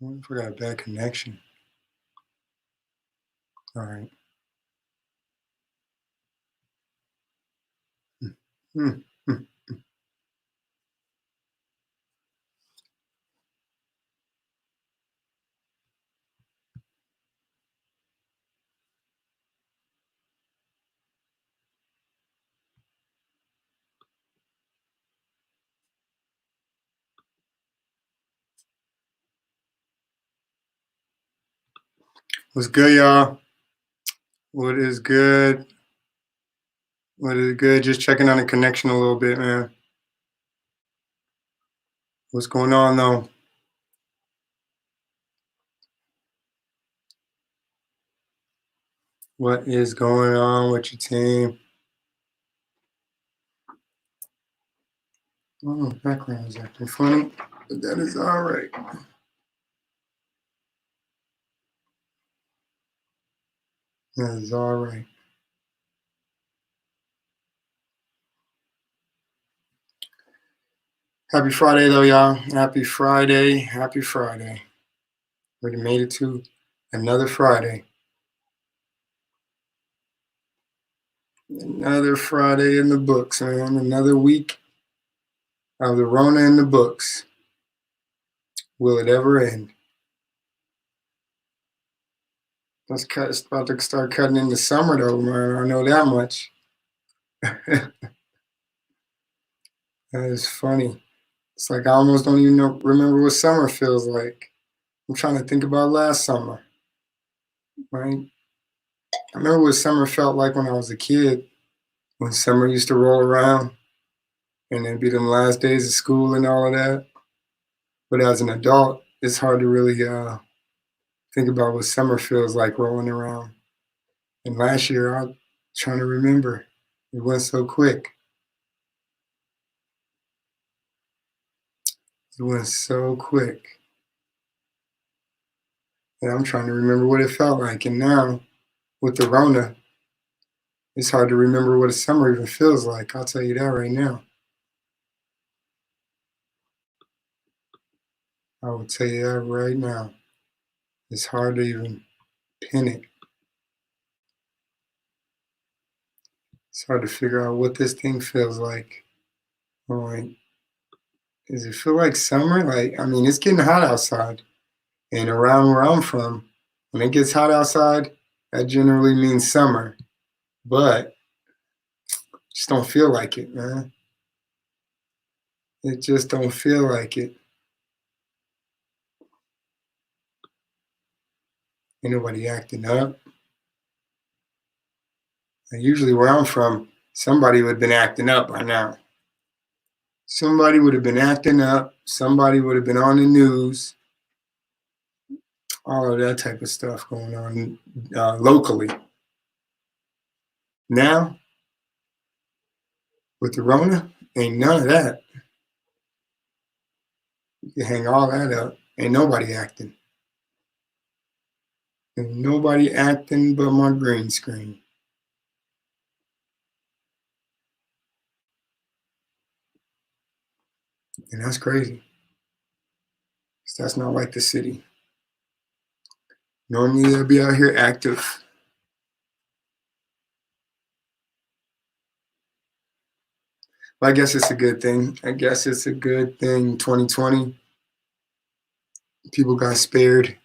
I wonder if I got a bad connection. All right. Mm, mm. What's good, y'all? What is good? What is good? Just checking on the connection a little bit, man. What's going on, though? What is going on with your team? Oh, background is acting funny, but that is all right. That is all right. Happy Friday, though, y'all. Happy Friday. Happy Friday. We made it to another Friday. Another Friday in the books, man. Another week of the Rona in the books. Will it ever end? It's about to start cutting into summer, though, man. I know that much. That is funny. It's like I almost don't even remember what summer feels like. I'm trying to think about last summer, right? I remember what summer felt like when I was a kid, when summer used to roll around and then be them last days of school and all of that. But as an adult, it's hard to really think about what summer feels like rolling around. And last year, I'm trying to remember. It went so quick. It went so quick. And I'm trying to remember what it felt like. And now, with the Rona, it's hard to remember what a summer even feels like. I'll tell you that right now. I will tell you that right now. It's hard to even pin it. It's hard to figure out what this thing feels like. I'm like, does it feel like summer? Like, I mean, it's getting hot outside. And around where I'm from, when it gets hot outside, that generally means summer. But just don't feel like it, man. It just don't feel like it. Ain't nobody acting up. And usually where I'm from, somebody would have been acting up by now. Somebody would have been acting up. Somebody would have been on the news. All of that type of stuff going on locally. Now, with the Rona, ain't none of that. You can hang all that up. Ain't nobody acting. Ain't nobody acting but my green screen. And that's crazy. 'Cause that's not like the city. Normally they'll be out here active. But I guess it's a good thing. I guess it's a good thing. 2020, people got spared.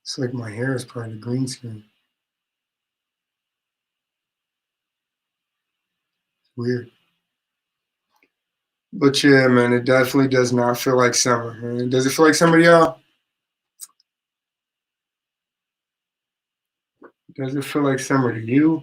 It's like my hair is part of the green screen. It's weird. But yeah, man, it definitely does not feel like summer, man. Does it feel like summer to y'all? Does it feel like summer to you?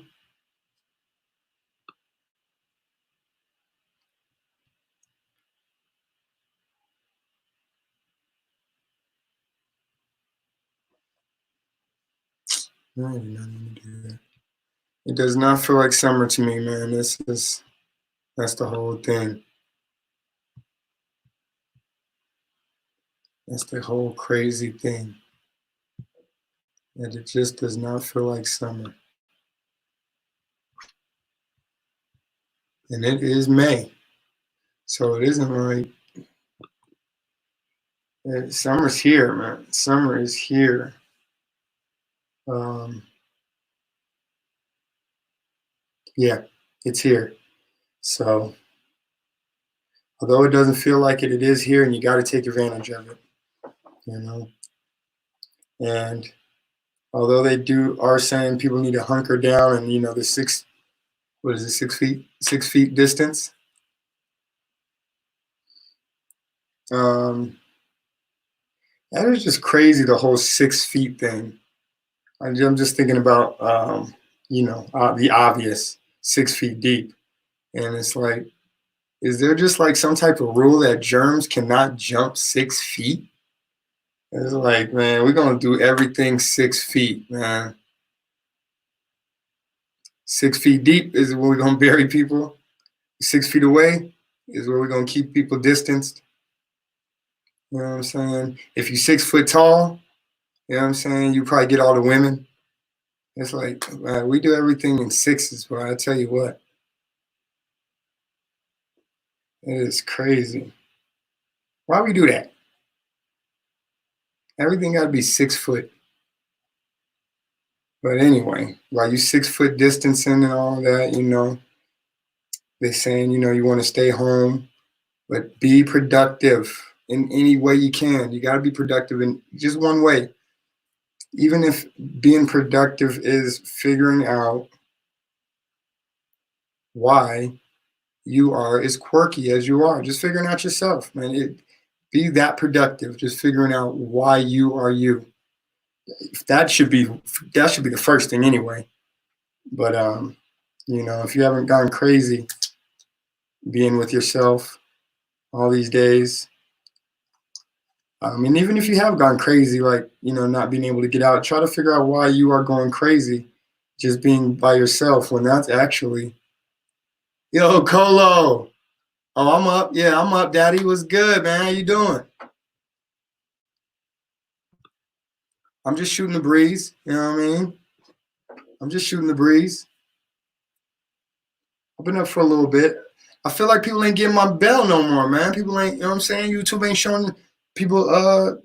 No, I did not even do that. It does not feel like summer to me, man. That's the whole thing. That's the whole crazy thing. That it just does not feel like summer. And it is May. So it isn't like summer's here, man. Summer is here. Um, yeah, it's here. So although it doesn't feel like it, it is here, and you got to take advantage of it. You know, and although they do are saying people need to hunker down, and the what is it, 6 feet, 6 feet distance. Um, that is just crazy. The whole 6 feet thing. I'm just thinking about the obvious 6 feet deep, and it's like, is there just like some type of rule that germs cannot jump 6 feet? It's like, man, we're gonna do everything 6 feet, man. 6 feet deep is where we're gonna bury people. 6 feet away is where we're gonna keep people distanced. You know what I'm saying? If you're 6 foot tall, you know what I'm saying, you probably get all the women. It's like, we do everything in sixes, but I tell you what, it is crazy. Why we do that? Everything got to be 6 foot. But anyway, while you 6 foot distancing and all that, they're saying, you want to stay home, but be productive in any way you can. You got to be productive in just one way. Even if being productive is figuring out why you are as quirky as you are, just figuring out yourself, man. Be that productive, just figuring out why you are you. That should be the first thing anyway. But if you haven't gone crazy being with yourself all these days, and even if you have gone crazy, like not being able to get out, try to figure out why you are going crazy, just being by yourself when that's actually, yo, Colo. Oh, I'm up. Yeah, I'm up, Daddy. What's good, man? How you doing? I'm just shooting the breeze. You know what I mean? I'm just shooting the breeze. I've been up for a little bit. I feel like people ain't getting my bell no more, man. People ain't, you know what I'm saying? YouTube ain't showing people the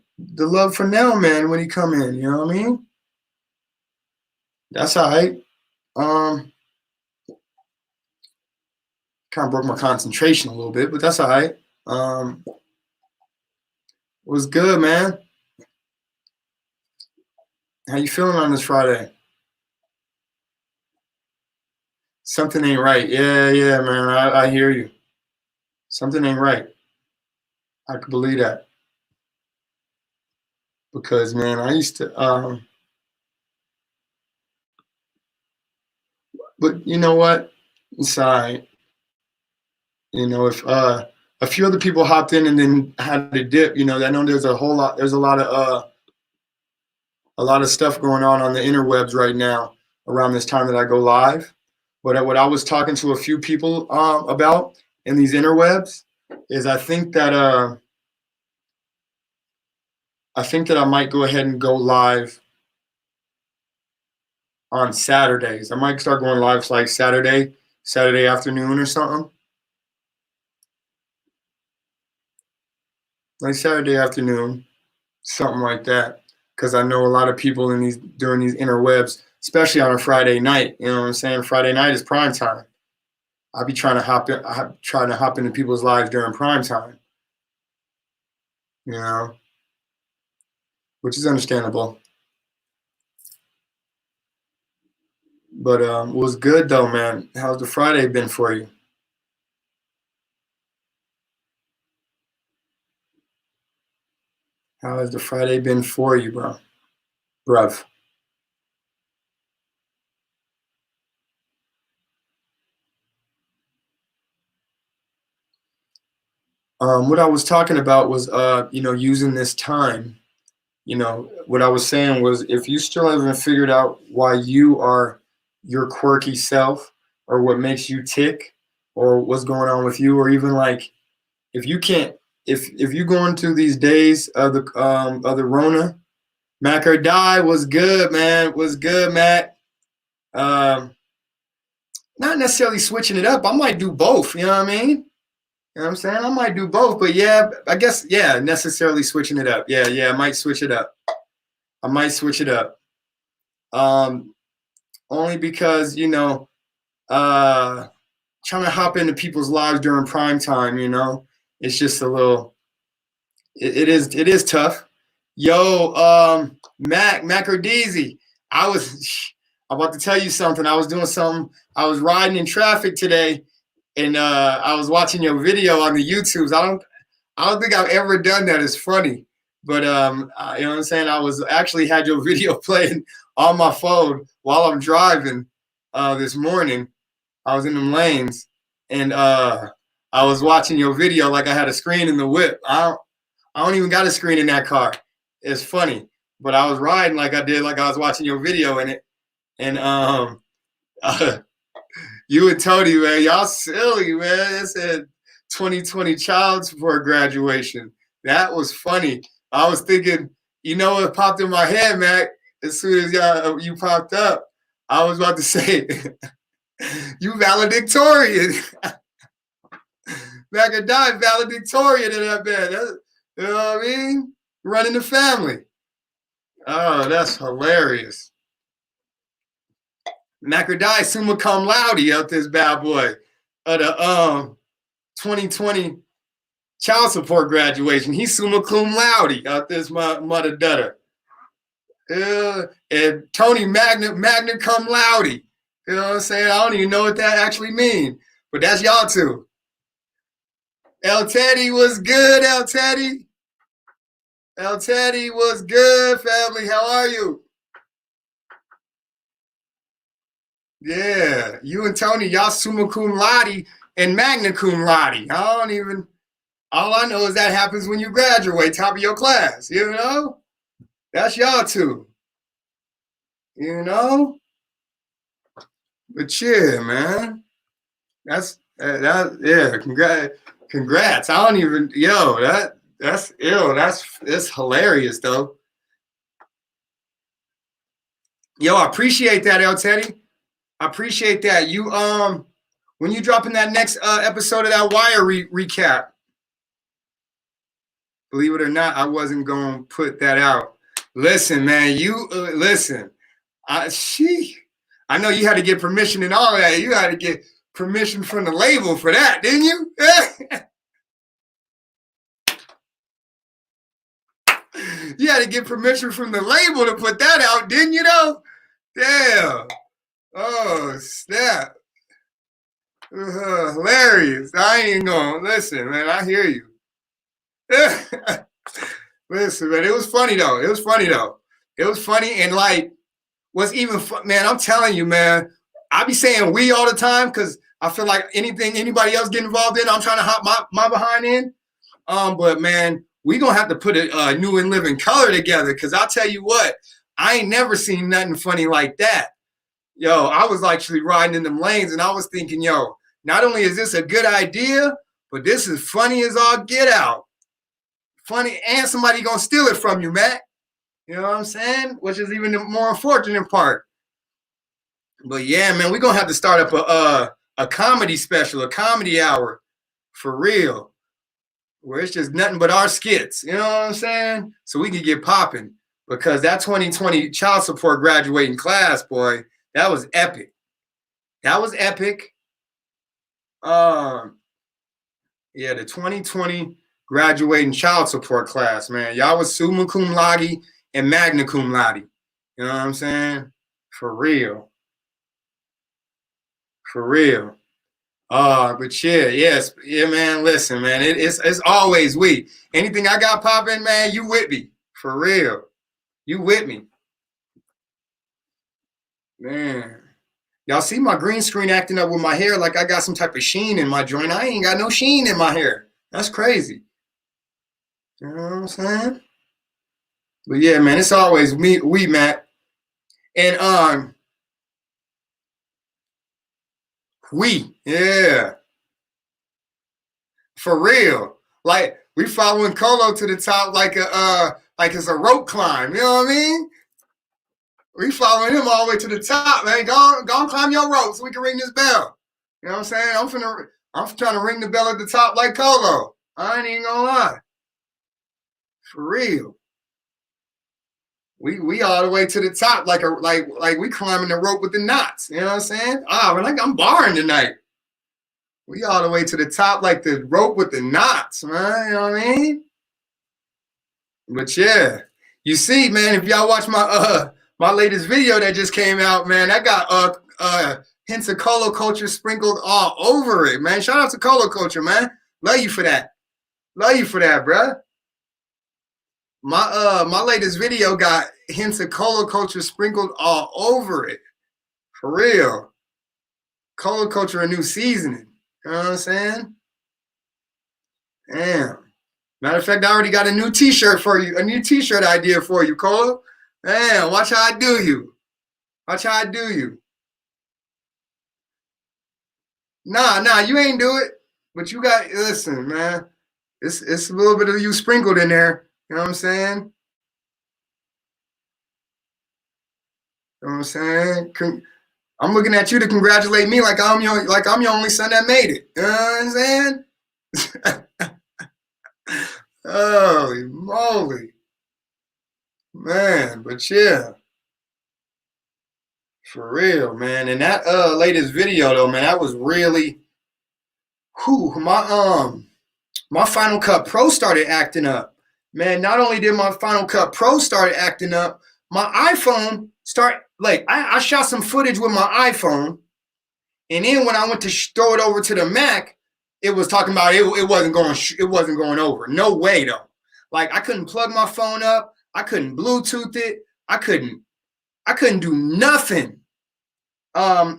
love for Nell, man, when he come in. You know what I mean? That's all right. Kind of broke my concentration a little bit, but that's all right. Was good, man. How you feeling on this Friday? Something ain't right. Yeah, man. I hear you. Something ain't right. I could believe that because, man, I used to. But you know what? It's all right. If a few other people hopped in and then had to dip, I know there's a lot of stuff going on the interwebs right now around this time that I go live. But what I was talking to a few people about in these interwebs is I think that I might go ahead and go live on Saturdays. I might start going live like Saturday afternoon or something. Like Saturday afternoon, something like that. Because I know a lot of people during these interwebs, especially on a Friday night. You know what I'm saying? Friday night is prime time. I'll be trying to hop into people's lives during prime time. You know, which is understandable. But it was good though, man. How's the Friday been for you? How has the Friday been for you, bruv? What I was talking about was, using this time. What I was saying was, if you still haven't figured out why you are your quirky self, or what makes you tick, or what's going on with you, or even like, if you can't, if you go into these days of the Rona, Mac or Die was good, man. Was good, Mac. Um, Not necessarily switching it up. I might do both. You know what I mean? You know what I'm saying? I might do both, but yeah, I guess, yeah, necessarily switching it up. Yeah, I might switch it up. I might switch it up. Um, Only because, uh, trying to hop into people's lives during prime time, it's just a little, it is tough. Yo, Mac or Deezy, I'm about to tell you something. I was doing something. I was riding in traffic today, and I was watching your video on the YouTubes. I don't think I've ever done that. It's funny, but you know what I'm saying. I was actually had your video playing on my phone while I'm driving this morning. I was in them lanes, and I was watching your video like I had a screen in the whip. I don't even got a screen in that car. It's funny, but I was riding like I did, like I was watching your video in it, and uh, you and Tony, man, y'all silly, man. It said 2020 child support graduation. That was funny. I was thinking, what popped in my head, Mac, as soon as you popped up. I was about to say, you valedictorian. Mac and Dot valedictorian in that bed. You know what I mean? Running the family. Oh, that's hilarious. Macrodie summa cum laude out this bad boy of the 2020 child support graduation. He's summa cum laude out this mother dutter. And Tony magna cum laude. You know what I'm saying? I don't even know what that actually means, but that's y'all two. El Teddy was good, El Teddy. El Teddy was good, family. How are you? Yeah, you and Tony, y'all summa cum laude and magna cum laude. All I know is that happens when you graduate, top of your class, That's y'all two. But yeah, man. Congrats. I don't even, that's ill. That's hilarious though. Yo, I appreciate that, El Teddy. I appreciate that. You when you dropping that next episode of that Wire recap, believe it or not, I wasn't gonna put that out. Listen, man, you listen. I know you had to get permission and all that. You had to get permission from the label for that, didn't you? You had to get permission from the label to put that out, didn't you? Though, damn. Oh snap! Hilarious. I ain't gonna listen, man. I hear you. Listen, man. It was funny though. It was funny, and like, what's even fun, man? I'm telling you, man. I be saying we all the time because I feel like anybody else get involved in, I'm trying to hop my behind in. But man, we gonna have to put a new and living color together because I'll tell you what, I ain't never seen nothing funny like that. Yo, I was actually riding in them lanes and I was thinking, yo, not only is this a good idea, but this is funny as all get out. Funny, and somebody gonna steal it from you, Matt. You know what I'm saying? Which is even the more unfortunate part. But yeah, man, we're gonna have to start up a comedy special, a comedy hour for real, where it's just nothing but our skits. You know what I'm saying? So we can get popping because that 2020 child support graduating class, boy, that was epic. That was epic. Yeah, the 2020 graduating child support class, man. Y'all was summa cum laude and magna cum laude. You know what I'm saying? For real. For real. But yeah, man. Listen, man. It's always we. Anything I got popping, man, you with me. For real. You with me. Man. Y'all see my green screen acting up with my hair like I got some type of sheen in my joint. I ain't got no sheen in my hair. That's crazy. You know what I'm saying? But yeah, man, it's always we, Matt. And yeah. For real. Like we following Colo to the top like it's a rope climb. You know what I mean? We following him all the way to the top, man. Go on climb your rope so we can ring this bell. You know what I'm saying? I'm trying to ring the bell at the top like Colo. I ain't even gonna lie. For real. We all the way to the top like we climbing the rope with the knots. You know what I'm saying? We're like I'm barring tonight. We all the way to the top like the rope with the knots, man. You know what I mean? But yeah, you see, man, if y'all watch my latest video that just came out, man, I got hints of Colo culture sprinkled all over it, man. Shout out to Colo culture, man. Love you for that. Love you for that, bruh. My latest video got hints of Colo culture sprinkled all over it. For real. Colo culture, a new seasoning. You know what I'm saying? Damn. Matter of fact, I already got a new t-shirt for you, a new t-shirt idea for you, Colo. Man, watch how I do you. Watch how I do you. Nah, you ain't do it. But you got, listen, man. It's a little bit of you sprinkled in there. You know what I'm saying? You know what I'm saying? I'm looking at you to congratulate me like I'm your only son that made it. You know what I'm saying? Holy moly. Man, but yeah. For real, man. And that latest video though, man, that was really my Final Cut Pro started acting up. Man, not only did my Final Cut Pro start acting up, my iPhone I shot some footage with my iPhone, and then when I went to throw it over to the Mac, it was talking about it wasn't going over. No way though. Like I couldn't plug my phone up, I couldn't Bluetooth it, I couldn't do nothing. I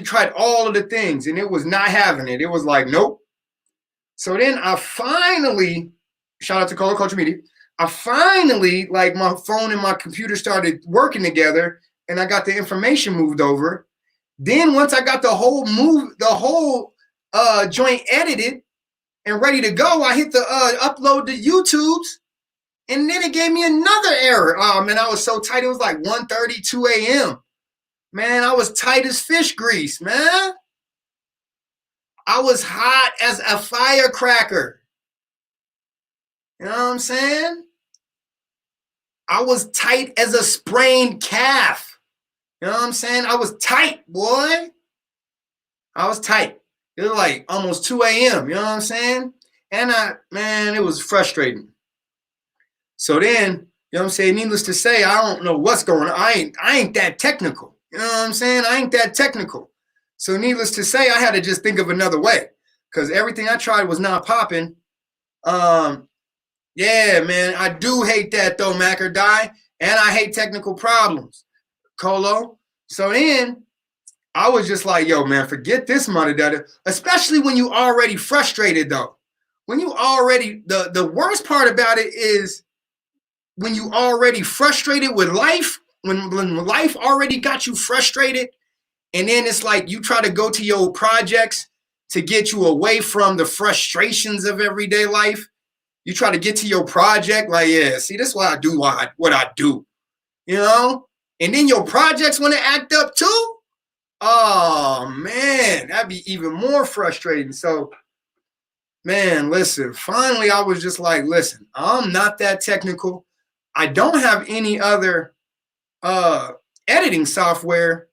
tried all of the things and it was not having it. It was like, nope. So then I finally, shout out to Colo Culture Media, I finally, like my phone and my computer started working together and I got the information moved over. Then once I got the whole joint edited and ready to go, I hit the upload to YouTube's, and then it gave me another error. Oh man, I was so tight. It was like 1:30, 2 a.m. Man, I was tight as fish grease, man. I was hot as a firecracker. You know what I'm saying? I was tight as a sprained calf. You know what I'm saying? I was tight, boy. I was tight. It was like almost 2 a.m. You know what I'm saying? And man, it was frustrating. So then, you know what I'm saying? Needless to say, I don't know what's going on. I ain't that technical. You know what I'm saying? I ain't that technical. So needless to say, I had to just think of another way because everything I tried was not popping. Yeah, man, I do hate that though, Mac or Die, and I hate technical problems, Colo. So then I was just like, yo, man, forget this metadata, especially when you already frustrated though. When you already, the worst part about it is when you already frustrated with life, when life already got you frustrated, and then it's like you try to go to your projects to get you away from the frustrations of everyday life. You try to get to your project, like, yeah, see, this is why I do what I do, you know? And then your projects want to act up too? Oh, man, that'd be even more frustrating. So, man, listen, finally I was just like, listen, I'm not that technical. I don't have any other editing software.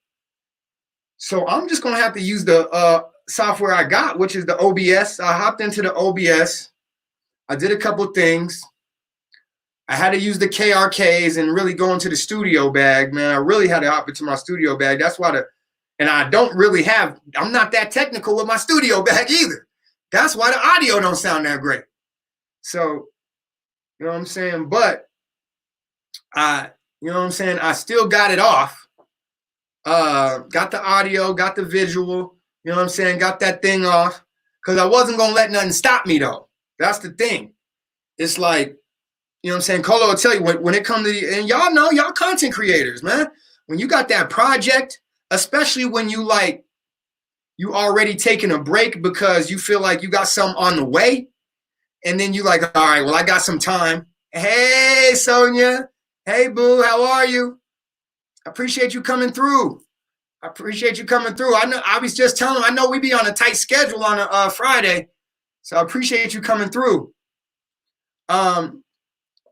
So I'm just going to have to use the software I got, which is the OBS. I hopped into the OBS. I did a couple things. I had to use the KRKs and really go into the studio bag, man. I really had to hop into my studio bag. That's why and I don't really I'm not that technical with my studio bag either. That's why the audio don't sound that great. So, you know what I'm saying? But you know what I'm saying? I still got it off. Got the audio, got the visual, you know what I'm saying? Got that thing off because I wasn't going to let nothing stop me though. That's the thing. It's like, you know what I'm saying? Colo will tell you when it comes to, and y'all know, y'all content creators, man. When you got that project, especially when you already taking a break because you feel like you got something on the way. And then you like, all right, well, I got some time. Hey, Sonia. Hey, boo, how are you? I appreciate you coming through. I appreciate you coming through. I know I was just telling him, I know we be on a tight schedule on a Friday, so I appreciate you coming through. Um,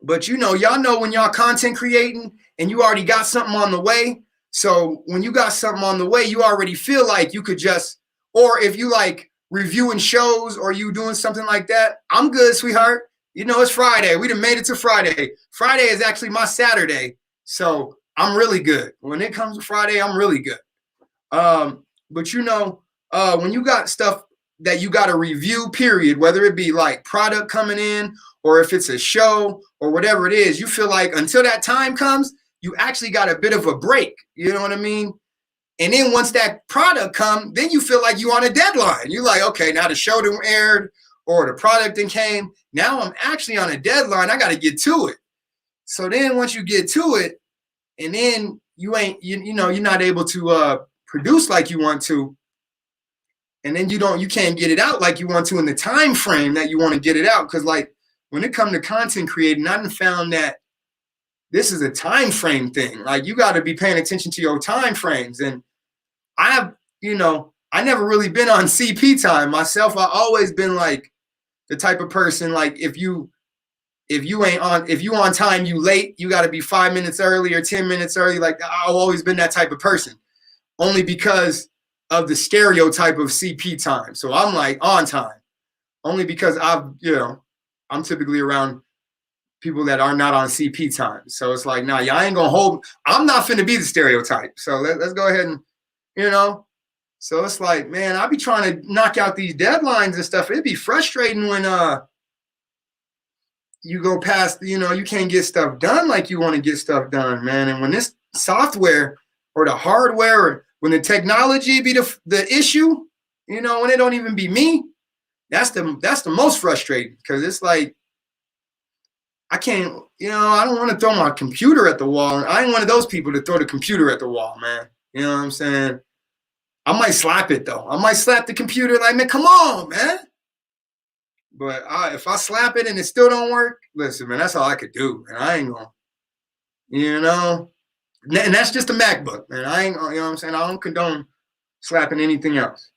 but y'all know when y'all content creating and you already got something on the way. So when you got something on the way, you already feel like you could just, or if you like reviewing shows or you doing something like that, I'm good, sweetheart. It's Friday. We done made it to Friday. Friday is actually my Saturday. So I'm really good. When it comes to Friday, I'm really good. But when you got stuff that you got to review, period, whether it be like product coming in or if it's a show or whatever it is, you feel like until that time comes, you actually got a bit of a break. You know what I mean? And then once that product come, then you feel like you on a deadline. You're like, okay, now the show done aired or the product then came. Now I'm actually on a deadline. I got to get to it. So then once you get to it, and then you're not able to produce like you want to, and then you can't get it out like you want to in the time frame that you want to get it out. Because like when it comes to content creating, I found that this is a time frame thing. Like you got to be paying attention to your time frames. And I never really been on CP time myself. I always been like the type of person, like if you on time, you late, you got to be 5 minutes early or 10 minutes early. Like I've always been that type of person, only because of the stereotype of CP time. So I'm like on time, only because I'm typically around people that are not on CP time. So it's like, nah, y'all ain't gonna hold. I'm not finna be the stereotype. So let's go ahead and, So it's like, man, I be trying to knock out these deadlines and stuff. It'd be frustrating when you go past, you can't get stuff done like you want to get stuff done, man. And when this software or the hardware or when the technology be the issue, when it don't even be me, that's the most frustrating, because it's like I can't, I don't want to throw my computer at the wall. I ain't one of those people to throw the computer at the wall, man. You know what I'm saying? I might slap it though. I might slap the computer like, man, come on, man. But if I slap it and it still don't work, listen, man, that's all I could do. And I ain't gonna, and that's just a MacBook, man. I ain't, what I'm saying? I don't condone slapping anything else.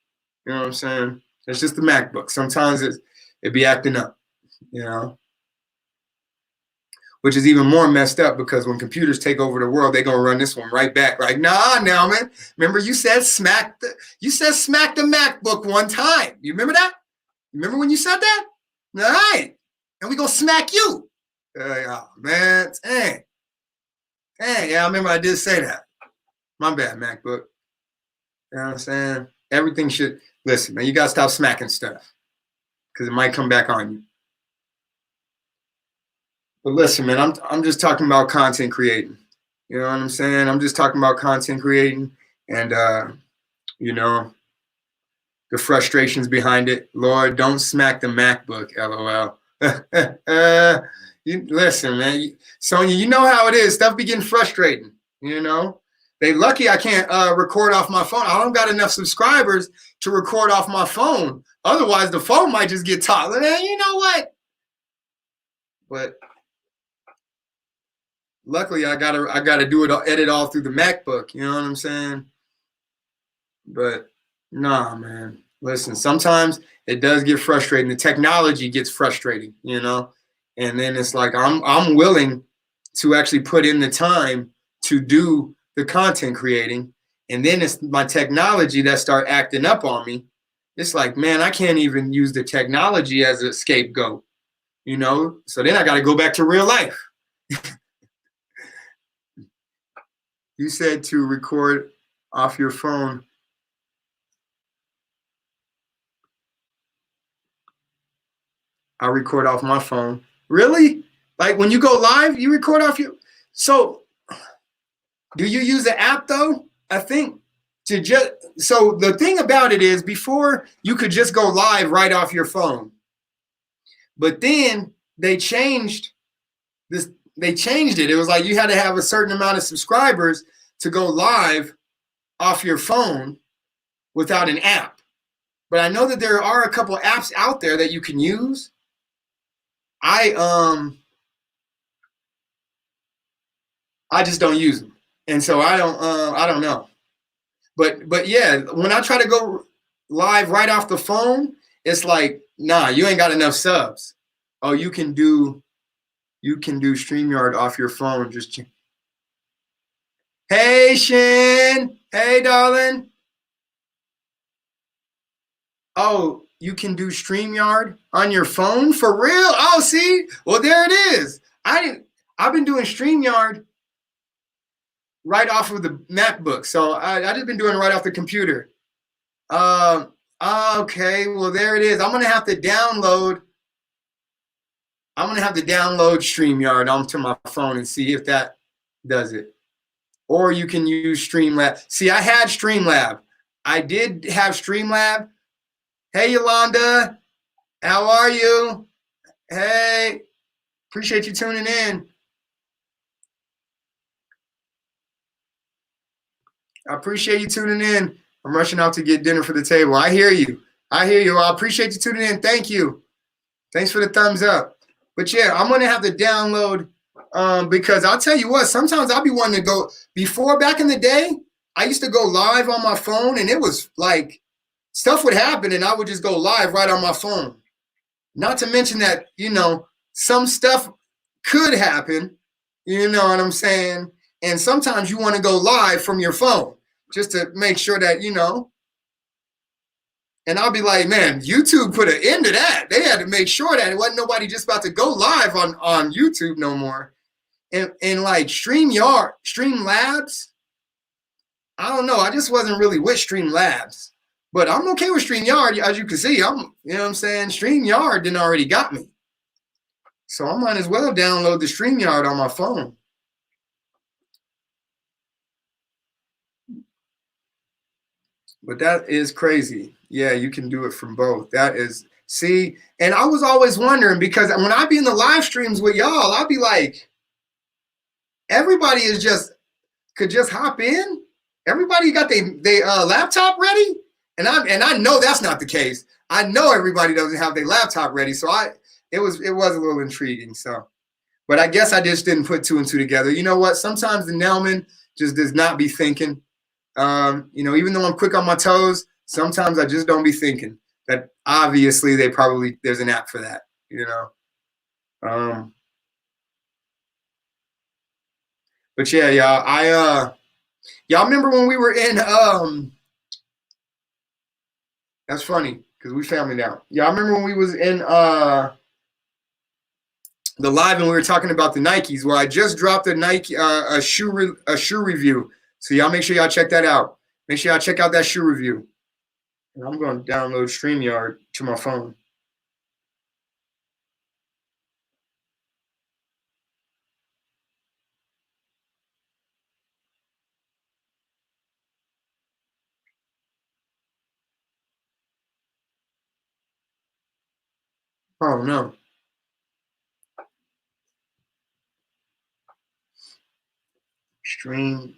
You know what I'm saying? It's just a MacBook. Sometimes it be acting up, which is even more messed up, because when computers take over the world, they're gonna run this one right back. Like, nah, now, man. Remember you said smack the MacBook one time. You remember that? Remember when you said that? All right. And we gonna smack you. Oh, man. Dang. Yeah, I remember I did say that. My bad, MacBook. You know what I'm saying? Everything should, listen, man, you gotta stop smacking stuff, because it might come back on you. But listen, man, I'm just talking about content creating. You know what I'm saying? I'm just talking about content creating and the frustrations behind it. Lord, don't smack the MacBook, LOL. Listen, man, Sonya, you know how it is. Stuff be getting frustrating, They lucky I can't record off my phone. I don't got enough subscribers to record off my phone. Otherwise, the phone might just get tossed. You know what? But luckily, I gotta do it, edit all through the MacBook. You know what I'm saying? But nah, man. Listen, sometimes it does get frustrating. The technology gets frustrating, and then it's like I'm willing to actually put in the time to do the content creating, and then it's my technology that start acting up on me. It's like, man, I can't even use the technology as a scapegoat, So then I got to go back to real life. You said to record off your phone. I record off my phone. Really? Like when you go live, you record off your. So, do you use the app though? I think so the thing about it is, before you could just go live right off your phone, but then they changed this. They changed it. It was like you had to have a certain amount of subscribers to go live off your phone without an app. But I know that there are a couple apps out there that you can use. I just don't use them, and so I don't know. But yeah, when I try to go live right off the phone, it's like, nah, you ain't got enough subs. Oh, you can do StreamYard off your phone. Just hey Shin, hey darling. Oh, you can do StreamYard on your phone for real? Oh, see, well there it is. I've been doing StreamYard right off of the MacBook, so I just been doing it right off the computer. Okay, well there it is. I'm gonna have to download StreamYard onto my phone and see if that does it. Or you can use Streamlab. See, I had Streamlab. I did have Streamlab. Hey, Yolanda, how are you? Hey, appreciate you tuning in. I appreciate you tuning in. I'm rushing out to get dinner for the table. I hear you. I appreciate you tuning in. Thank you. Thanks for the thumbs up. But yeah, I'm going to have to download because I'll tell you what, sometimes I'll be wanting to go. Before, back in the day, I used to go live on my phone, and it was like stuff would happen, and I would just go live right on my phone. Not to mention that, some stuff could happen, you know what I'm saying? And sometimes you want to go live from your phone just to make sure that, and I'll be like, man, YouTube put an end to that. They had to make sure that it wasn't nobody just about to go live on YouTube no more. And like Streamlabs, I don't know. I just wasn't really with Streamlabs. But I'm okay with StreamYard. As you can see, StreamYard didn't already got me. So I might as well download the StreamYard on my phone. But that is crazy. Yeah, you can do it from both. That is, see, and I was always wondering, because when I be in the live streams with y'all, I'll be like, everybody could just hop in. Everybody got their laptop ready. And I know that's not the case. I know everybody doesn't have their laptop ready. So it was a little intriguing. So, but I guess I just didn't put two and two together. You know what? Sometimes the Nelman just does not be thinking. Even though I'm quick on my toes, sometimes I just don't be thinking that obviously there's an app for that, But yeah, y'all remember when we were in, that's funny because we family now. Y'all remember when we was in the live and we were talking about the Nikes? Well, I just dropped a Nike a shoe review. So y'all make sure y'all check that out. Make sure y'all check out that shoe review. And I'm going to download StreamYard to my phone. Oh no. Stream.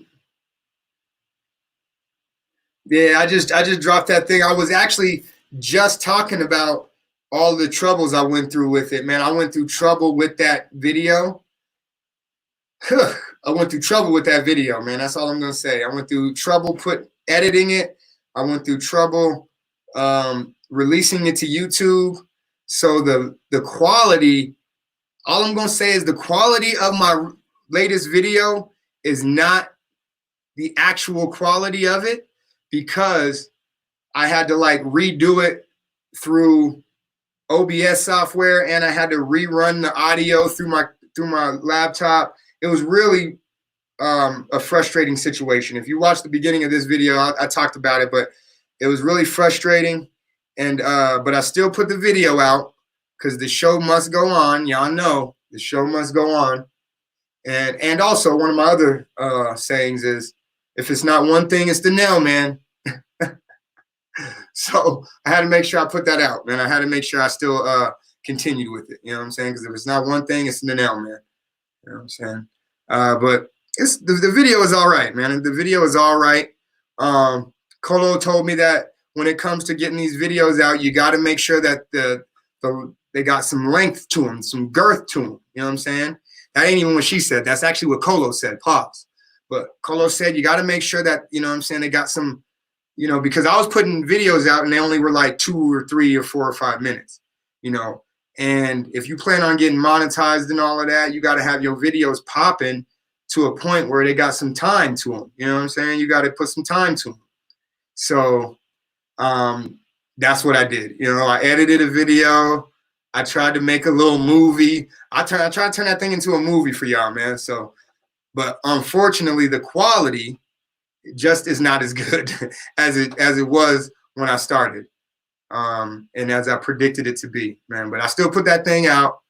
Yeah, I just dropped that thing. I was actually just talking about all the troubles I went through with it, man. I went through trouble with that video. I went through trouble with that video, man. That's all I'm gonna say. I went through trouble editing it. I went through trouble releasing it to YouTube. So the quality, all I'm gonna say is the quality of my latest video is not the actual quality of it, because I had to like redo it through OBS software, and I had to rerun the audio through my laptop. It was really a frustrating situation. If you watch the beginning of this video, I talked about it, but it was really frustrating. And but I still put the video out because the show must go on. Y'all know the show must go on. And also one of my other sayings is, if it's not one thing, it's the nail, man. So I had to make sure I put that out, man. I had to make sure I still continued with it. You know what I'm saying? Because if it's not one thing, it's the nail, man. You know what I'm saying? But the video is all right, man. The video is all right. Colo told me that when it comes to getting these videos out, you got to make sure that they got some length to them, some girth to them. You know what I'm saying? That ain't even what she said. That's actually what Colo said. Pause. But Colo said you got to make sure that, you know what I'm saying, they got some because I was putting videos out and they only were like 2 or 3 or 4 or 5 minutes, and if you plan on getting monetized and all of that, you got to have your videos popping to a point where they got some time to them. You know what I'm saying? You got to put some time to them. So that's what I did. I edited a video. I tried to make a little movie. I tried to turn that thing into a movie for y'all, man. So, but unfortunately, the quality just is not as good as it was when I started, and as I predicted it to be, man. But I still put that thing out,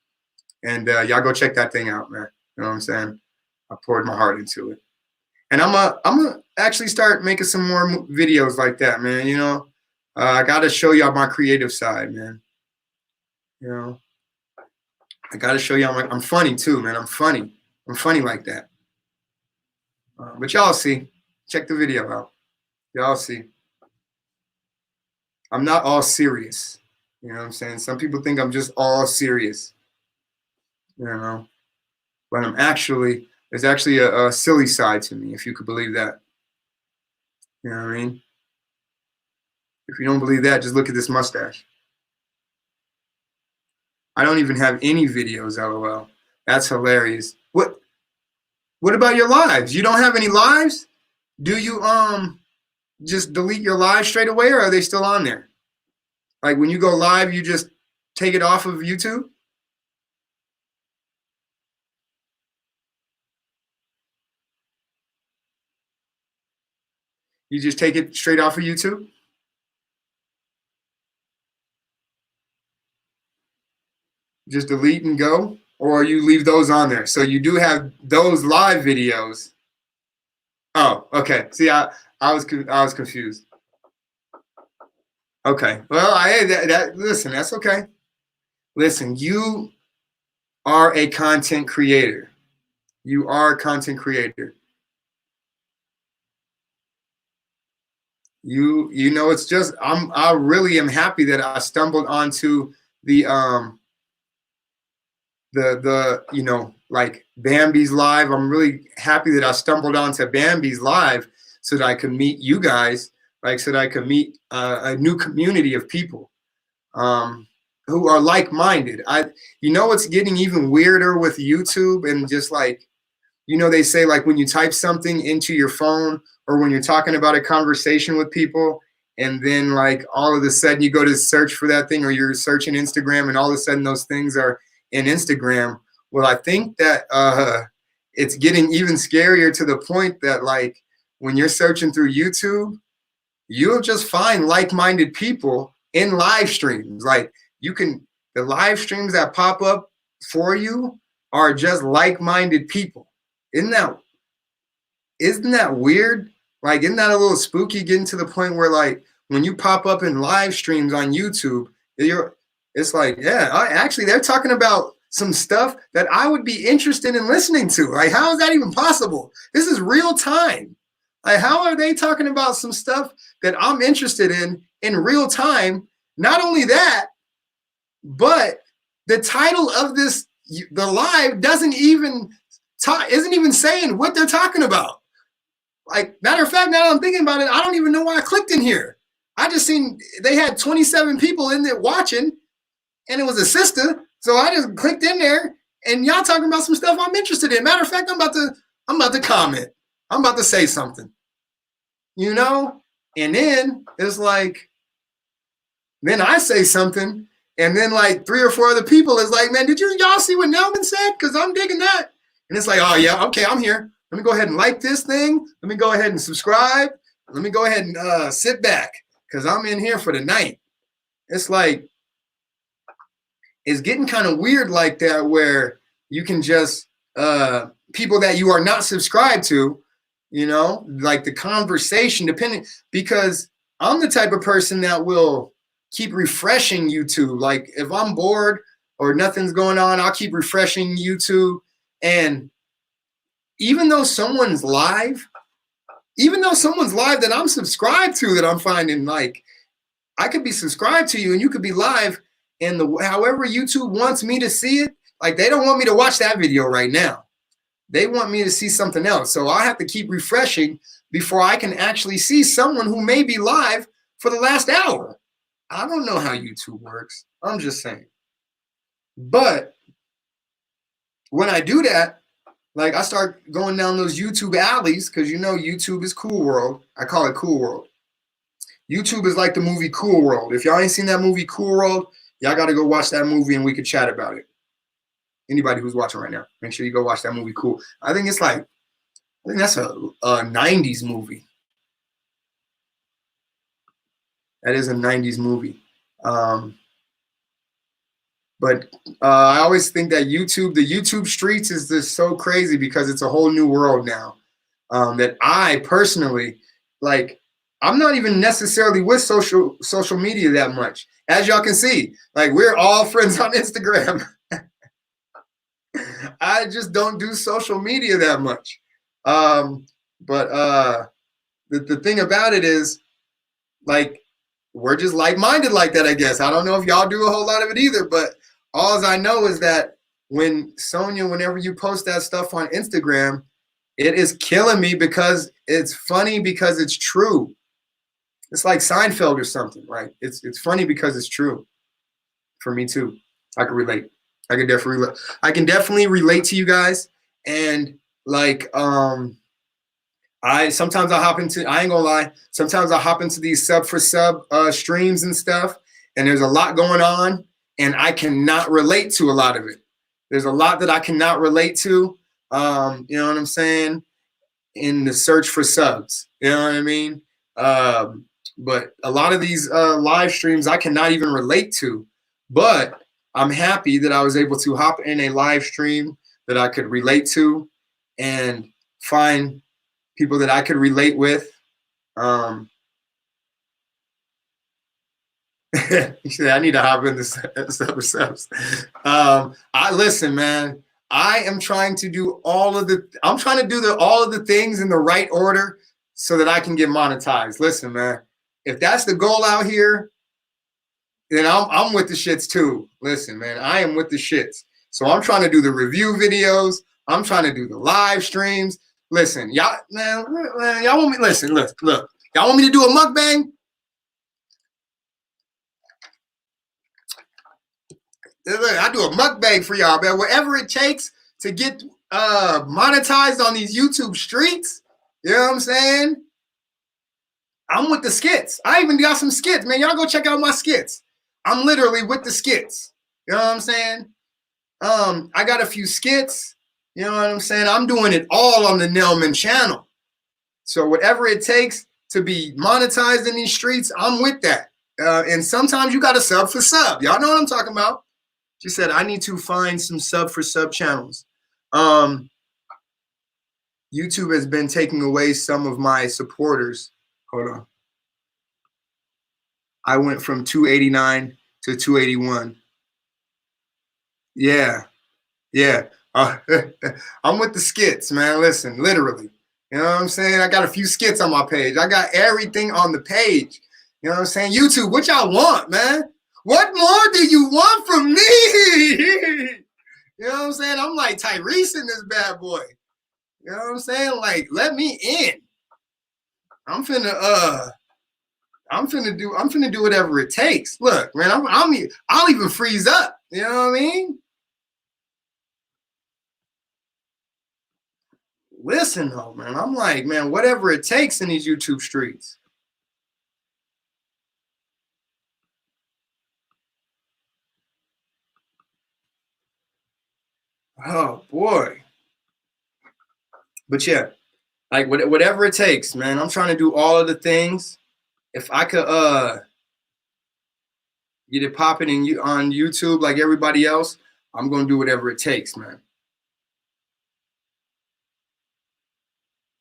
and y'all go check that thing out, man. You know what I'm saying? I poured my heart into it, and I'm gonna actually start making some more videos like that, man. I gotta show y'all my creative side, man. I gotta show y'all I'm funny too, man. I'm funny like that. But y'all see. Check the video out. Y'all see. I'm not all serious. You know what I'm saying? Some people think I'm just all serious. But there's actually a silly side to me, if you could believe that. You know what I mean? If you don't believe that, just look at this mustache. I don't even have any videos, LOL. That's hilarious. What about your lives? You don't have any lives? Do you just delete your live straight away, or are they still on there? Like when you go live, you just take it off of YouTube? You just take it straight off of YouTube? Just delete and go? Or you leave those on there? So you do have those live videos. Oh, okay. See, I was confused. Okay. Well, listen, that's okay. Listen, you are a content creator. You are a content creator. It's just I really am happy that I stumbled onto the like Bambi's Live. I'm really happy that I stumbled onto Bambi's Live so that I could meet you guys, so that I could meet a new community of people who are like-minded. It's getting even weirder with YouTube, and just they say when you type something into your phone, or when you're talking about a conversation with people, and then all of a sudden you go to search for that thing, or you're searching Instagram, and all of a sudden those things are in Instagram. Well, I think that it's getting even scarier, to the point that when you're searching through YouTube, you'll just find like-minded people in live streams. The live streams that pop up for you are just like-minded people. Isn't that weird? Isn't that a little spooky, getting to the point where when you pop up in live streams on YouTube, it's actually they're talking about some stuff that I would be interested in listening to. How is that even possible? This is real time. How are they talking about some stuff that I'm interested in real time? Not only that, but the title of the live isn't even saying what they're talking about. Matter of fact, now that I'm thinking about it, I don't even know why I clicked in here. I just seen they had 27 people in there watching, and it was a sister. So I just clicked in there, and y'all talking about some stuff I'm interested in. Matter of fact, I'm about to comment. I'm about to say something. And then it's then I say something, and then 3 or 4 other people is man, did y'all see what Nelman said? Because I'm digging that. And it's oh yeah, okay, I'm here. Let me go ahead and like this thing. Let me go ahead and subscribe. Let me go ahead and sit back, because I'm in here for the night. It's it's getting kind of weird like that, where you can just people that you are not subscribed to, the conversation, depending, because I'm the type of person that will keep refreshing YouTube. If I'm bored or nothing's going on, I'll keep refreshing YouTube. And even though someone's live that I'm subscribed to, that I'm finding I could be subscribed to you and you could be live, and however YouTube wants me to see it, they don't want me to watch that video right now. They want me to see something else. So I have to keep refreshing before I can actually see someone who may be live for the last hour. I don't know how YouTube works. I'm just saying. But when I do that, like I start going down those YouTube alleys, because you know YouTube is Cool World. I call it Cool World. YouTube is like the movie Cool World. If y'all ain't seen that movie Cool World, y'all got to go watch that movie and we could chat about it. Anybody who's watching right now, make sure you go watch that movie Cool. I think that's a 90s movie. That is a 90s movie. But I always think that the YouTube streets is just so crazy because it's a whole new world now. That I personally, like, I'm not even necessarily with social media that much. As y'all can see, like, we're all friends on Instagram. I just don't do social media that much. But the thing about it is, like, we're just like-minded like that, I guess. I don't know if y'all do a whole lot of it either, but all I know is that when Sonia, whenever you post that stuff on Instagram, it is killing me because it's funny because it's true. It's like Seinfeld or something, right? It's funny because it's true. For me too. I can relate. I can definitely relate to you guys. And like I ain't gonna lie, sometimes I hop into these sub for sub streams and stuff, and there's a lot going on, and I cannot relate to a lot of it. There's a lot that I cannot relate to. You know what I'm saying? In the search for subs. You know what I mean? But a lot of these live streams I cannot even relate to. But I'm happy that I was able to hop in a live stream that I could relate to and find people that I could relate with. He said, I need to hop in the subs. I listen, man. I am trying to do all of the things in the right order so that I can get monetized. Listen, man. If that's the goal out here, then I'm with the shits too. Listen, man, I am with the shits. So I'm trying to do the review videos. I'm trying to do the live streams. Listen, y'all, man, y'all want me? Listen, look. Y'all want me to do a mukbang? Look, I do a mukbang for y'all, man. Whatever it takes to get monetized on these YouTube streets. You know what I'm saying? I'm with the skits. I even got some skits, man. Y'all go check out my skits. I'm literally with the skits. You know what I'm saying? I got a few skits. You know what I'm saying? I'm doing it all on the Nelman channel. So whatever it takes to be monetized in these streets, I'm with that. And sometimes you got to sub for sub. Y'all know what I'm talking about. She said, I need to find some sub for sub channels. YouTube has been taking away some of my supporters. Hold on. I went from 289 to 281. Yeah. I'm with the skits, man. Listen, literally. You know what I'm saying? I got a few skits on my page. I got everything on the page. You know what I'm saying? YouTube, what y'all want, man? What more do you want from me? You know what I'm saying? I'm like Tyrese in this bad boy. You know what I'm saying? Like, let me in. I'm finna do whatever it takes. Look, man, I'll even freeze up. You know what I mean? Listen, though, man, I'm like, man, whatever it takes in these YouTube streets. Oh boy. But yeah, like whatever it takes, man. I'm trying to do all of the things. If I could get it popping on YouTube like everybody else, I'm gonna do whatever it takes, man.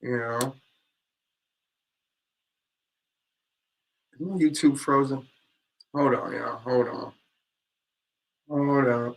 You know. YouTube frozen. Hold on, y'all. Hold on. Hold on.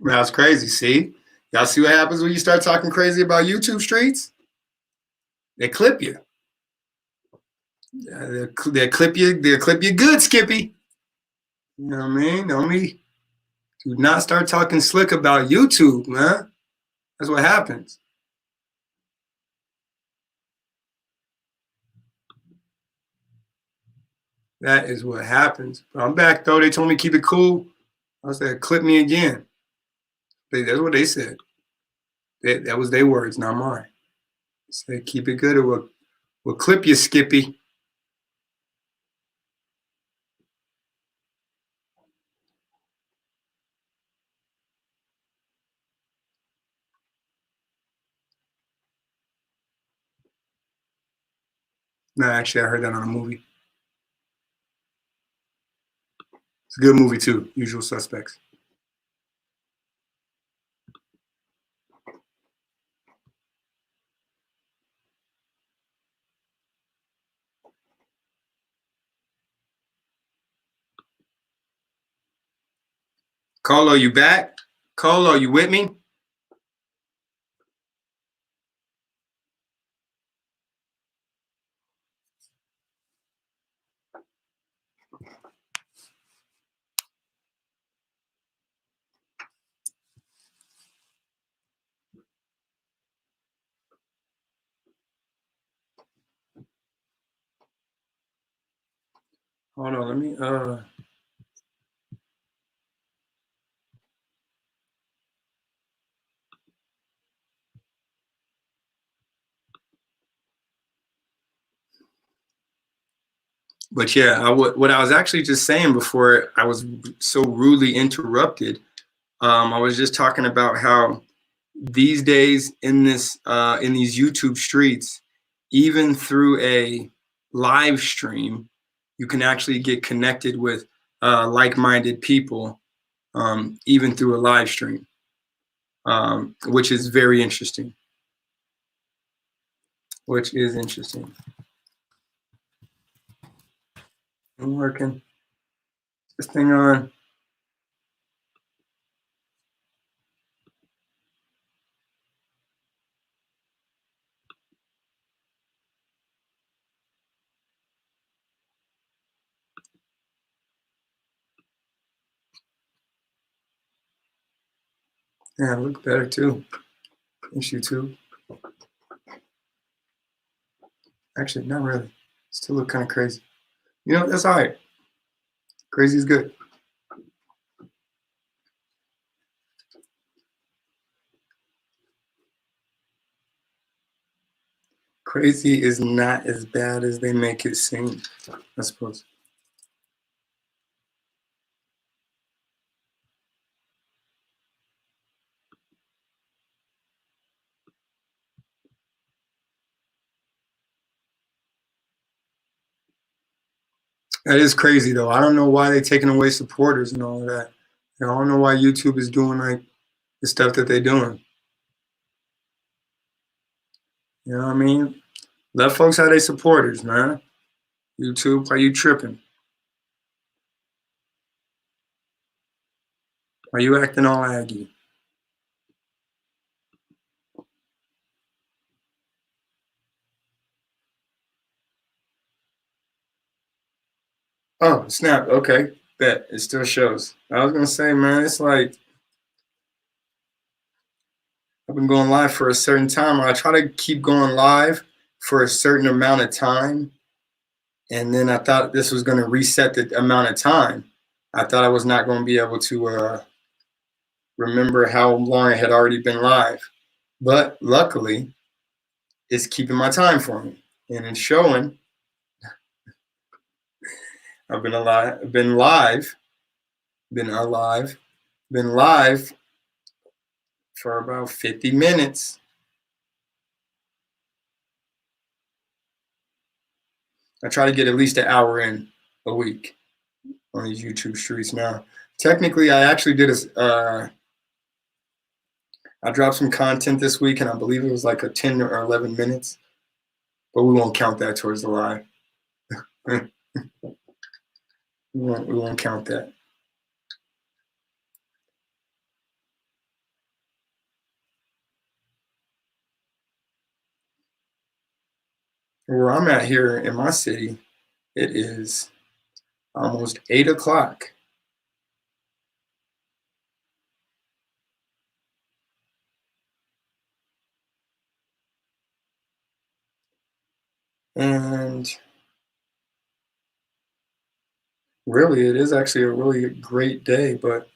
That's crazy. See, y'all see what happens when you start talking crazy about YouTube streets? They clip you. They'll clip you. They'll clip you good, Skippy. You know what I mean? Do not start talking slick about YouTube, man. That's what happens. That is what happens. But I'm back though. They told me keep it cool. I said, clip me again. That's what they said. That was their words, not mine. They said, keep it good or we'll clip you, Skippy. No, actually, I heard that on a movie. It's a good movie too, Usual Suspects. Colo, you back? Colo, you with me? Hold on, let me But yeah, what I was actually just saying before I was so rudely interrupted, I was just talking about how these days in these YouTube streets, even through a live stream, you can actually get connected with like-minded people, even through a live stream, which is very interesting. Which is interesting. I'm working. This thing on. Yeah, look better too. Thanks, YouTube. Actually, not really. Still look kind of crazy. You know, that's all right. Crazy is good. Crazy is not as bad as they make it seem, I suppose. That is crazy though. I don't know why they're taking away supporters and all of that. I don't know why YouTube is doing like the stuff that they're doing. You know what I mean? Let folks have their supporters, man. YouTube, why you tripping? Why you acting all aggy? Oh, snap. Okay. Bet. It still shows. I was gonna say, man, it's like I've been going live for a certain time. I try to keep going live for a certain amount of time. And then I thought this was going to reset the amount of time. I thought I was not going to be able to remember how long I had already been live. But luckily, it's keeping my time for me. And it's showing I've been alive, been live, been alive, been live for about 50 minutes. I try to get at least an hour in a week on these YouTube streets now. Technically, I actually did I dropped some content this week, and I believe it was like a 10 or 11 minutes, but we won't count that towards the live. we won't count that. Where I'm at here in my city, it is almost 8 o'clock. And really, it is actually a really great day, but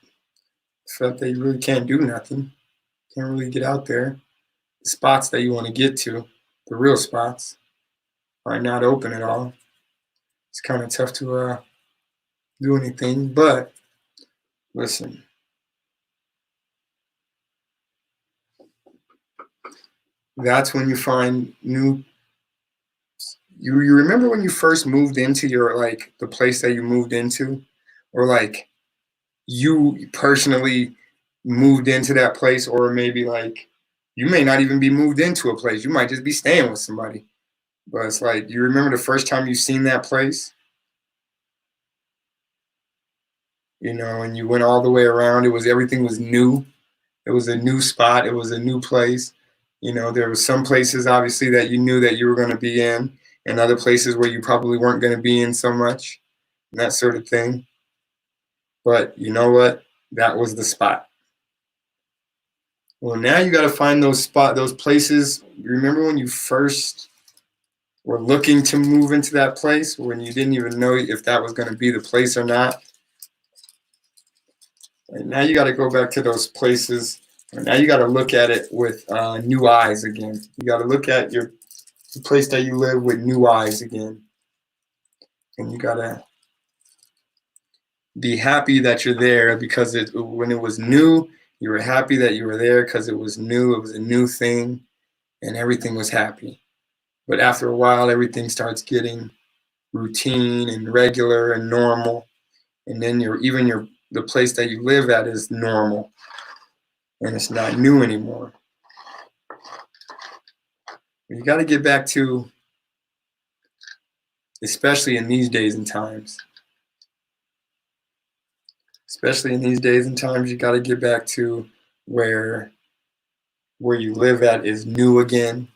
the fact that you really can't do nothing, can't really get out there. The spots that you want to get to, the real spots, are not open at all. It's kind of tough to do anything. But listen, that's when you find new. You remember when you first moved into your like the place that you moved into, or like you personally moved into that place, or maybe like you may not even be moved into a place. You might just be staying with somebody. But it's like you remember the first time you seen that place, and you went all the way around. It was everything was new. It was a new spot. It was a new place. There was some places obviously that you knew that you were going to be in, and other places where you probably weren't going to be in so much, and that sort of thing. But you know what? That was the spot. Well, now you got to find those places. Remember when you first were looking to move into that place, when you didn't even know if that was going to be the place or not? And now you got to go back to those places. And now you got to look at it with new eyes again. You got to look at the place that you live with new eyes again. And you got to be happy that you're there because when it was new, you were happy that you were there because it was new. It was a new thing, and everything was happy. But after a while, everything starts getting routine and regular and normal, and then the place that you live at is normal, and it's not new anymore. You got to get back to, especially in these days and times. Especially in these days and times, you got to get back to where you live at is new again,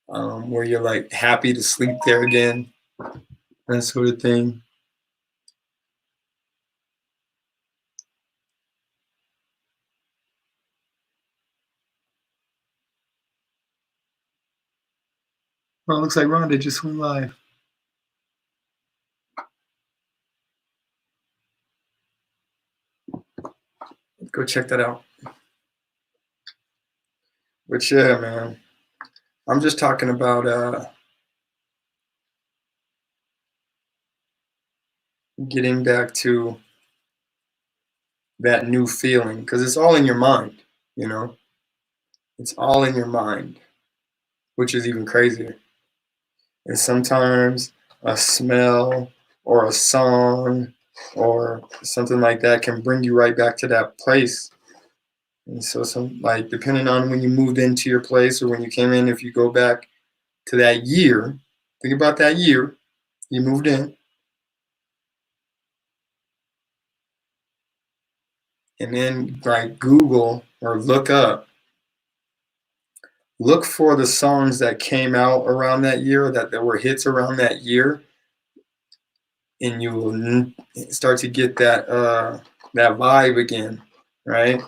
where you're like happy to sleep there again, that sort of thing. Well, it looks like Rhonda just went live. Go check that out. But yeah, man, I'm just talking about getting back to that new feeling because it's all in your mind, you know. It's all in your mind, which is even crazier. And sometimes a smell or a song or something like that can bring you right back to that place. And so, depending on when you moved into your place or when you came in, if you go back to that year, think about that year you moved in, and then like Google or look for the songs that came out around that year that were hits around that year, and you will start to get that vibe again, right?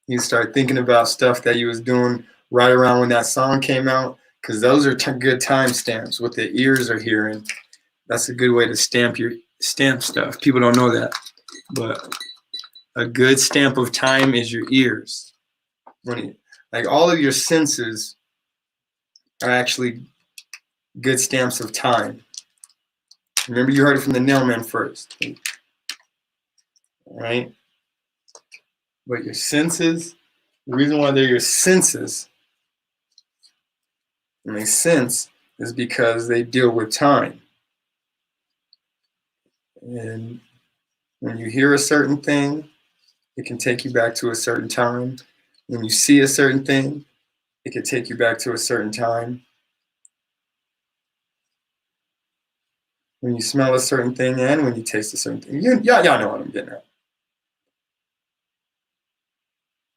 You start thinking about stuff that you was doing right around when that song came out, because those are good timestamps. What the ears are hearing, that's a good way to stamp stuff. People don't know that, but a good stamp of time is your ears. Like all of your senses are actually good stamps of time. Remember, you heard it from the Nailman first, right? But your senses, the reason why they're your senses, and they sense, is because they deal with time. And when you hear a certain thing, it can take you back to a certain time. When you see a certain thing, it can take you back to a certain time. When you smell a certain thing and when you taste a certain thing. Y'all know what I'm getting at.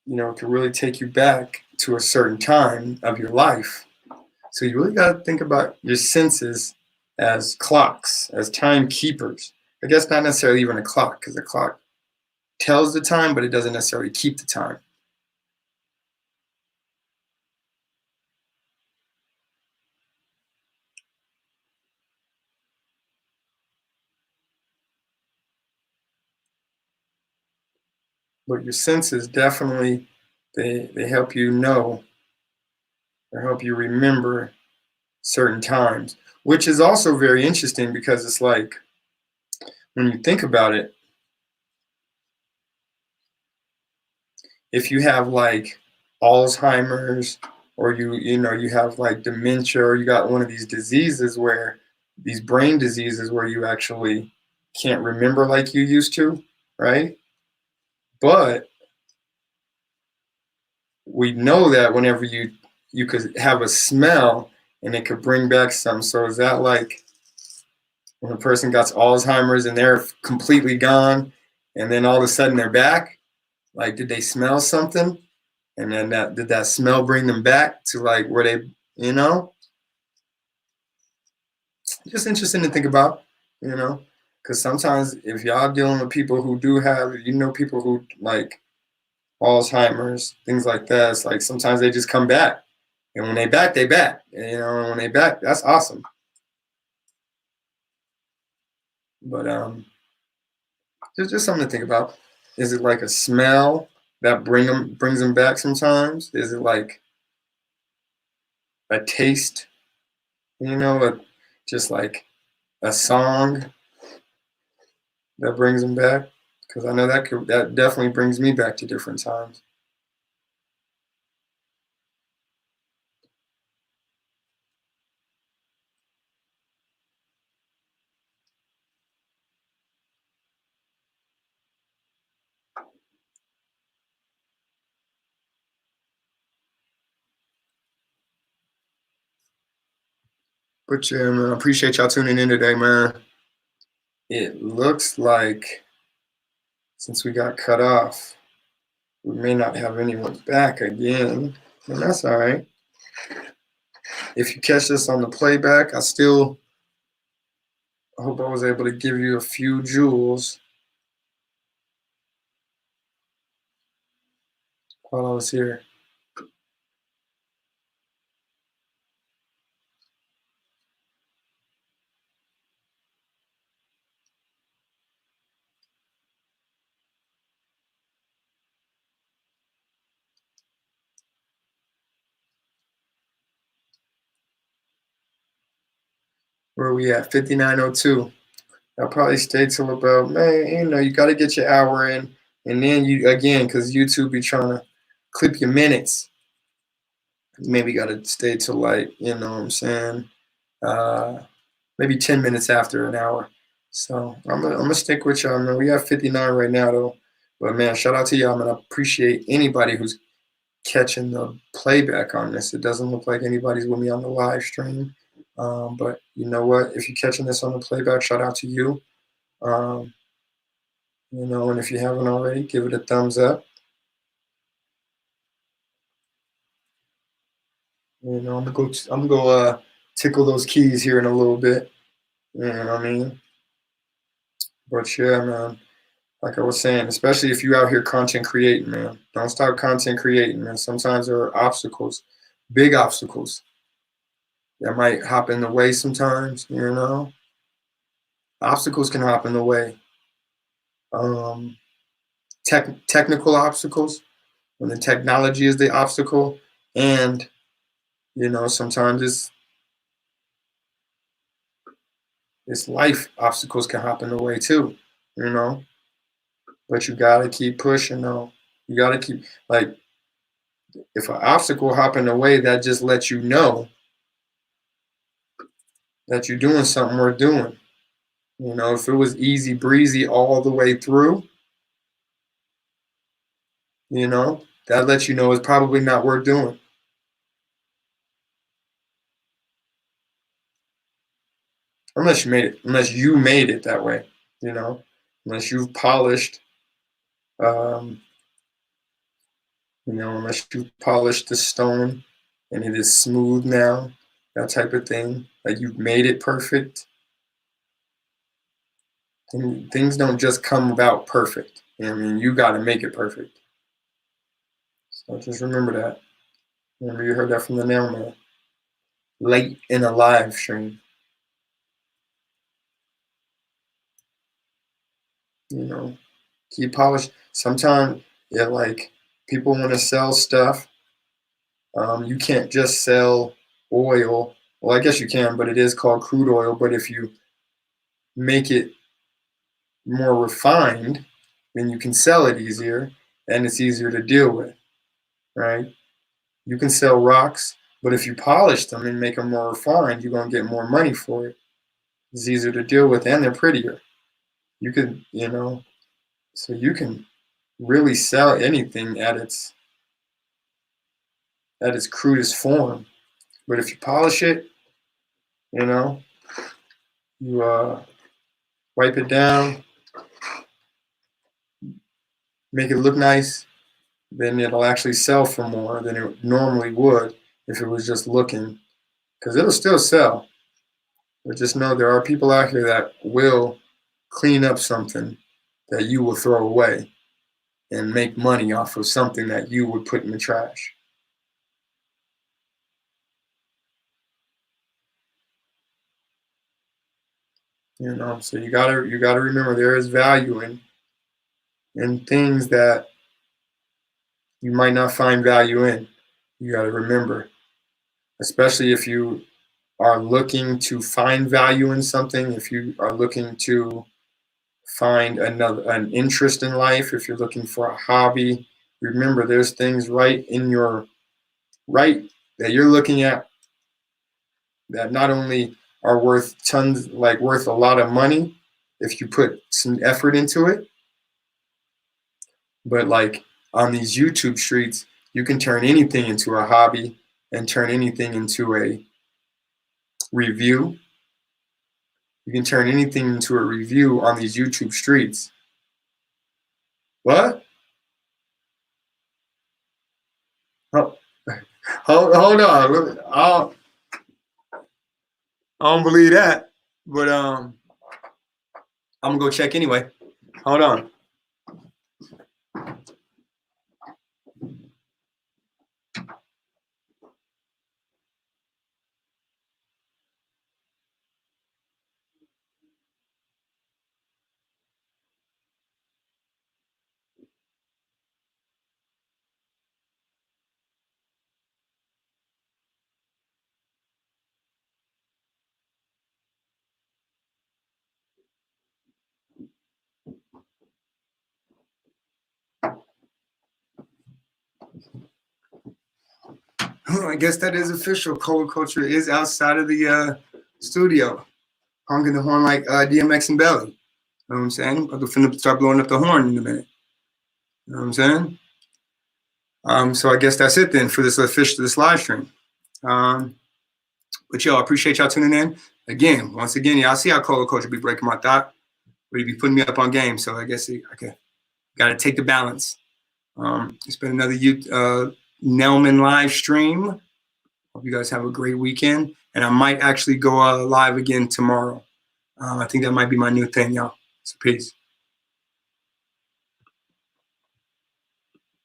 It can really take you back to a certain time of your life. So you really got to think about your senses as clocks, as timekeepers. I guess not necessarily even a clock, because a clock tells the time, but it doesn't necessarily keep the time. But your senses definitely, they help you know or help you remember certain times, which is also very interesting because it's like when you think about it, if you have like Alzheimer's or you have like dementia or you got one of these diseases where these brain diseases where you actually can't remember like you used to, right? But we know that whenever you could have a smell and it could bring back some. So is that like when a person got Alzheimer's and they're completely gone and then all of a sudden they're back? Like did they smell something? And then that did that smell bring them back to like where they, you know, just interesting to think about, you know, because sometimes if y'all dealing with people who do have, people who like Alzheimer's, things like that, it's like sometimes they just come back, and when they back, they back, and when they back, that's awesome. But just something to think about. Is it like a smell that brings them back sometimes? Is it like a taste, just like a song that brings them back? Because I know that definitely brings me back to different times. But yeah, man, I appreciate y'all tuning in today, man. It looks like since we got cut off, we may not have anyone back again, and that's all right. If you catch this on the playback, I still hope I was able to give you a few jewels while I was here. Where are we at? 59:02. I'll probably stay till about, man, you got to get your hour in. And then you, again, because YouTube be trying to clip your minutes, maybe got to stay till like, you know what I'm saying? Uh, Maybe 10 minutes after an hour. So I'm gonna stick with y'all, man. We have 59 right now though. But man, shout out to y'all, man. I appreciate anybody who's catching the playback on this. It doesn't look like anybody's with me on the live stream. But you know what? If you're catching this on the playback, shout out to you. Um, and if you haven't already, give it a thumbs up. I'm gonna go tickle those keys here in a little bit. You know what I mean? But yeah, man. Like I was saying, especially if you out here content creating, man. Don't stop content creating, man. Sometimes there are obstacles, big obstacles that might hop in the way sometimes. Obstacles can hop in the way. Um, technical obstacles, when the technology is the obstacle, and sometimes it's life obstacles can hop in the way too, you know. But you gotta keep pushing though. You gotta keep like if an obstacle hop in the way, that just lets you know that you're doing something worth doing. If it was easy breezy all the way through, that lets you know it's probably not worth doing. Unless you made it that way, you know, unless you've polished, um, unless you've polished the stone and it is smooth now that type of thing. Like you've made it perfect. And things don't just come about perfect. You know what I mean? You got to make it perfect. So just remember that. Remember you heard that from the Nail Man. Late in a live stream. You know, keep polished. Sometimes, yeah, like people want to sell stuff. You can't just sell oil. Well, I guess you can, but it is called crude oil. But if you make it more refined, then you can sell it easier and it's easier to deal with, right? You can sell rocks, but if you polish them and make them more refined, you're going to get more money for it. It's easier to deal with and they're prettier. You could, so you can really sell anything at its crudest form. But if you polish it, you know, you wipe it down, make it look nice, then it'll actually sell for more than it normally would if it was just looking. Because it'll still sell. But just know there are people out here that will clean up something that you will throw away and make money off of something that you would put in the trash. So you gotta remember there is value in things that you might not find value in. You gotta remember, especially if you are looking to find value in something, if you are looking to find an interest in life, if you're looking for a hobby, remember there's things right in your right that you're looking at that not only are worth tons, like worth a lot of money if you put some effort into it, but like on these YouTube streets, you can turn anything into a hobby and turn anything into a review. You can turn anything into a review on these YouTube streets. What? Oh, hold on. I don't believe that. But I'm gonna go check anyway. Hold on. I guess that is official. Cola Culture is outside of the studio, honking the horn like DMX and Belly. You know what I'm saying? I'm finna start blowing up the horn in a minute. You know what I'm saying? So I guess that's it then for this live stream. But I appreciate y'all tuning in. Again, once again, y'all see how Cola Culture be breaking my thought, but he be putting me up on game. So I guess got to take the balance. It's been another Nelman live stream. Hope you guys have a great weekend. And I might actually go live again tomorrow. I think that might be my new thing, y'all. So peace.